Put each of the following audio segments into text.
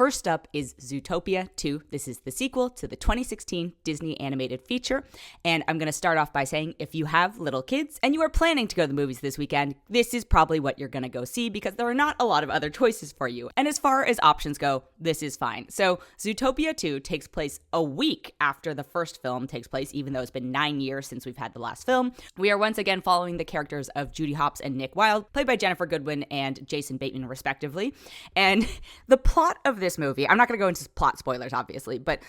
First up is Zootopia 2. This is the sequel to the 2016 Disney animated feature. And I'm going to start off by saying if you have little kids and you are planning to go to the movies this weekend, this is probably what you're going to go see because there are not a lot of other choices for you. And as far as options go, this is fine. So Zootopia 2 takes place a week after the first film takes place, even though it's been 9 years since we've had the last film. We are once again following the characters of Judy Hopps and Nick Wilde, played by Jennifer Goodwin and Jason Bateman, respectively. And the plot of this movie, I'm not going to go into plot spoilers, obviously, but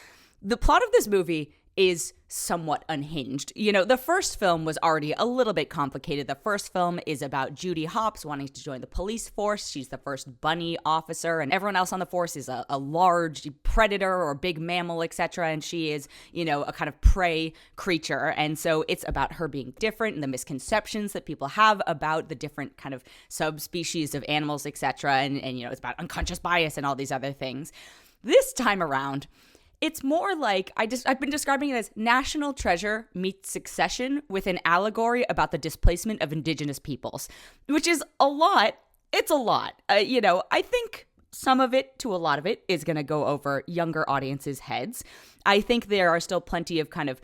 the plot of this movie is somewhat unhinged. You know, the first film was already a little bit complicated. The first film is about Judy Hopps wanting to join the police force. She's the first bunny officer, and everyone else on the force is a large predator or big mammal, etc. And she is, you know, a kind of prey creature. And so it's about her being different and the misconceptions that people have about the different kind of subspecies of animals, etc. And you know, it's about unconscious bias and all these other things. This time around, it's more like, I've been describing it as National Treasure meets Succession with an allegory about the displacement of indigenous peoples, which is a lot. It's a lot. You know, I think some of it to a lot of it is going to go over younger audiences' heads. I think there are still plenty of kind of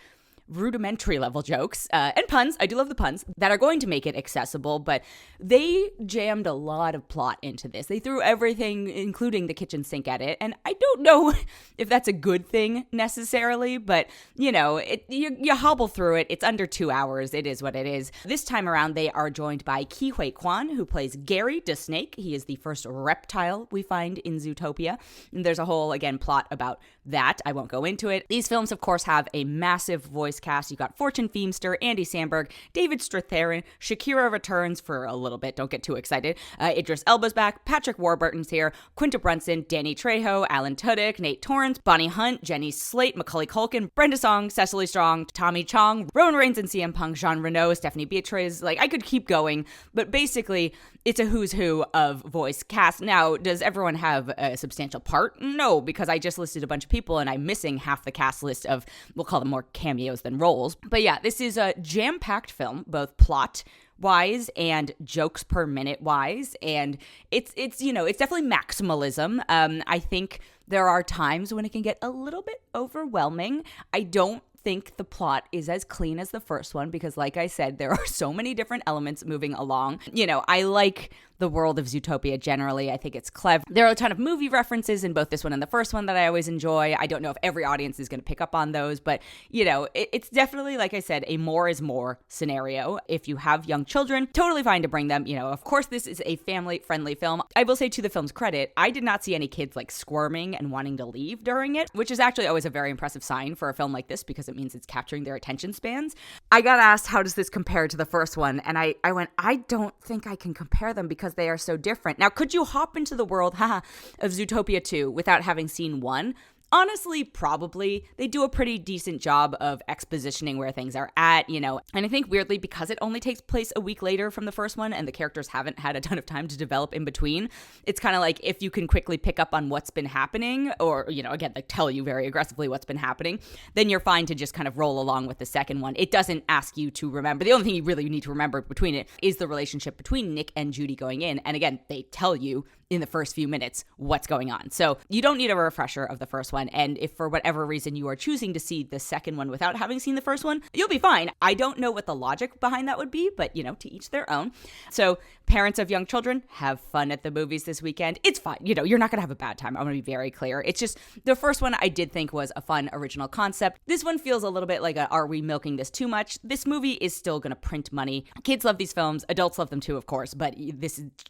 rudimentary level jokes and puns. I do love the puns that are going to make it accessible, but they jammed a lot of plot into this. They threw everything, including the kitchen sink, at it, and I don't know if that's a good thing necessarily, but you know, you hobble through it. It's under 2 hours. It is what it is. This time around, they are joined by Ke Huy Quan, who plays Gary the Snake. He is the first reptile we find in Zootopia, and there's a whole, again, plot about that. I won't go into it. These films, of course, have a massive voice cast. You got Fortune Feimster, Andy Samberg, David Strathairn, Shakira returns for a little bit. Don't get too excited. Idris Elba's back. Patrick Warburton's here. Quinta Brunson, Danny Trejo, Alan Tudyk, Nate Torrance, Bonnie Hunt, Jenny Slate, Macaulay Culkin, Brenda Song, Cecily Strong, Tommy Chong, Rowan Reigns and CM Punk, Jean Reno, Stephanie Beatriz. Like, I could keep going, but basically, it's a who's who of voice cast. Now, does everyone have a substantial part? No, because I just listed a bunch of people and I'm missing half the cast list of, we'll call them more cameos than roles. But yeah, this is a jam-packed film, both plot wise and jokes per minute wise, and it's you know, it's definitely maximalism. I think there are times when it can get a little bit overwhelming. I don't think the plot is as clean as the first one because, like I said, there are so many different elements moving along. You know, I like the world of Zootopia generally. I think it's clever. There are a ton of movie references in both this one and the first one that I always enjoy. I don't know if every audience is going to pick up on those, but, you know, it's definitely, like I said, a more is more scenario. If you have young children, totally fine to bring them. You know, of course, this is a family-friendly film. I will say, to the film's credit, I did not see any kids, like, squirming and wanting to leave during it, which is actually always a very impressive sign for a film like this because it means it's capturing their attention spans. I got asked, how does this compare to the first one? And I went, I don't think I can compare them because they are so different. Now, could you hop into the world of Zootopia 2 without having seen one? Honestly, probably. They do a pretty decent job of expositioning where things are at, you know. And I think weirdly, because it only takes place a week later from the first one and the characters haven't had a ton of time to develop in between, it's kind of like if you can quickly pick up on what's been happening or, you know, again, like tell you very aggressively what's been happening, then you're fine to just kind of roll along with the second one. It doesn't ask you to remember. The only thing you really need to remember between it is the relationship between Nick and Judy going in. And again, they tell you in the first few minutes what's going on. So you don't need a refresher of the first one. And if for whatever reason you are choosing to see the second one without having seen the first one, you'll be fine. I don't know what the logic behind that would be, but you know, to each their own. So parents of young children, have fun at the movies this weekend. It's fine. You know, you're not going to have a bad time. I'm going to be very clear. It's just the first one I did think was a fun original concept. This one feels a little bit like are we milking this too much? This movie is still going to print money. Kids love these films. Adults love them too, of course, but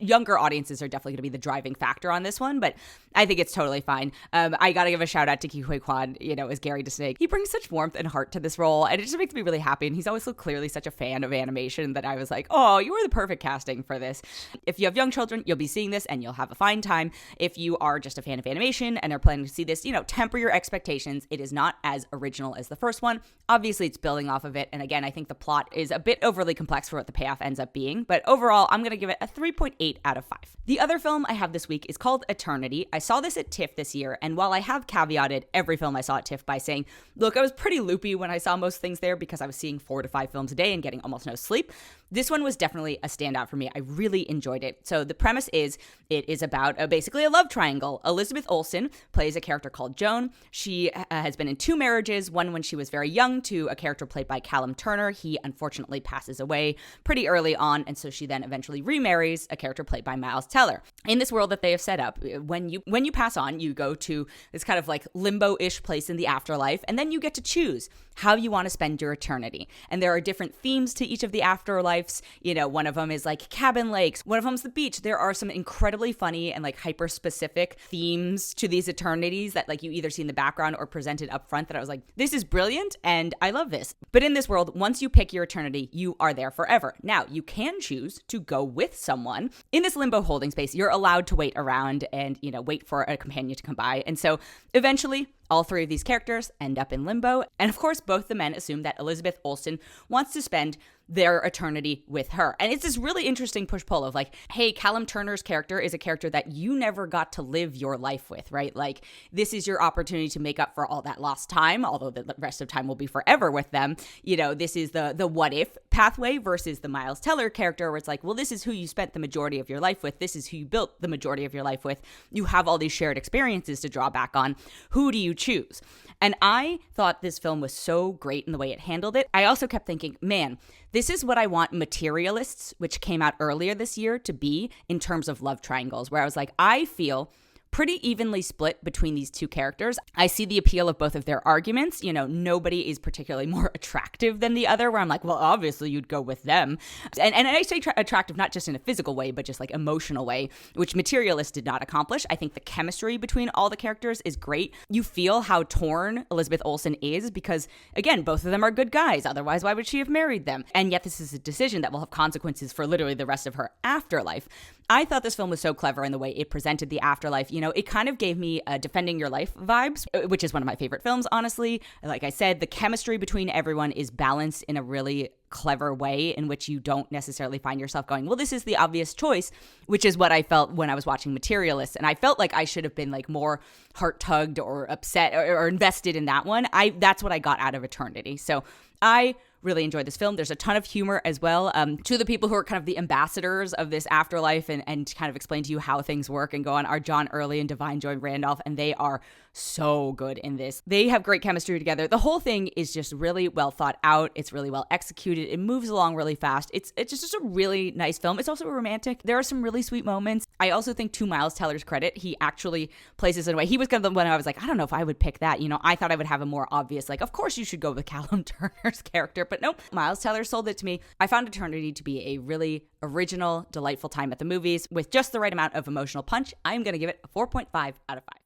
younger audiences are definitely going to be the driving factor on this one, but I think it's totally fine. I got to give a shout out to Ke Huy Quan, you know, as Gary the Snake. He brings such warmth and heart to this role, and it just makes me really happy, and he's always so clearly such a fan of animation that I was like, oh, you were the perfect casting for this. If you have young children, you'll be seeing this, and you'll have a fine time. If you are just a fan of animation and are planning to see this, you know, temper your expectations. It is not as original as the first one. Obviously, it's building off of it, and again, I think the plot is a bit overly complex for what the payoff ends up being, but overall, I'm going to give it a 3.8 out of 5. The other film I have this week is called Eternity. I saw this at TIFF this year, and while I have caveated every film I saw at TIFF by saying, look, I was pretty loopy when I saw most things there because I was seeing 4 to 5 films a day and getting almost no sleep, This one was definitely a standout for me. I really enjoyed it. So the premise is it is about basically a love triangle. Elizabeth Olsen plays a character called Joan. She has been in 2 marriages, one when she was very young to a character played by Callum Turner. He unfortunately passes away pretty early on, and so she then eventually remarries a character played by Miles Teller. In this world that they have set up, when you pass on, you go to this kind of like limbo-ish place in the afterlife, and then you get to choose how you want to spend your eternity. And there are different themes to each of the afterlives. You know, one of them is like cabin lakes, one of them's the beach. There are some incredibly funny and like hyper-specific themes to these eternities that like you either see in the background or presented up front that I was like, this is brilliant and I love this. But in this world, once you pick your eternity, you are there forever. Now, you can choose to go with someone. In this limbo holding space, you're allowed to wait around and, you know, wait for a companion to come by. And so eventually, all 3 of these characters end up in limbo. And of course, both the men assume that Elizabeth Olsen wants to spend their eternity with her. And it's this really interesting push-pull of like, hey, Callum Turner's character is a character that you never got to live your life with, right? Like, this is your opportunity to make up for all that lost time, although the rest of time will be forever with them. You know, this is the what if pathway versus the Miles Teller character where it's like, well, this is who you spent the majority of your life with. This is who you built the majority of your life with. You have all these shared experiences to draw back on. Who do you choose? And I thought this film was so great in the way it handled it. I also kept thinking, man, this is what I want Materialists, which came out earlier this year, to be in terms of love triangles, where I was like, I feel pretty evenly split between these 2 characters. I see the appeal of both of their arguments. You know, nobody is particularly more attractive than the other, where I'm like, well, obviously you'd go with them. And I say attractive not just in a physical way, but just like emotional way, which Materialist did not accomplish. I think the chemistry between all the characters is great. You feel how torn Elizabeth Olsen is because, again, both of them are good guys. Otherwise, why would she have married them? And yet this is a decision that will have consequences for literally the rest of her afterlife. I thought this film was so clever in the way it presented the afterlife. You know, it kind of gave me Defending Your Life vibes, which is one of my favorite films, honestly. Like I said, the chemistry between everyone is balanced in a really clever way in which you don't necessarily find yourself going, well, this is the obvious choice, which is what I felt when I was watching Materialists. And I felt like I should have been like more heart-tugged or upset or invested in that one. That's what I got out of Eternity. So I really enjoyed this film. There's a ton of humor as well. Two of the people who are kind of the ambassadors of this afterlife and kind of explain to you how things work and go on are John Early and Divine Joy Randolph, and they are so good in this. They have great chemistry together. The whole thing is just really well thought out. It's really well executed. It moves along really fast. It's just a really nice film. It's also romantic. There are some really sweet moments. I also think, to Miles Teller's credit, he actually plays this in a way. He was kind of the one I was like, I don't know if I would pick that. You know, I thought I would have a more obvious, like, of course you should go with Callum Turner's character, but nope. Miles Teller sold it to me. I found Eternity to be a really original, delightful time at the movies with just the right amount of emotional punch. I'm going to give it a 4.5 out of 5.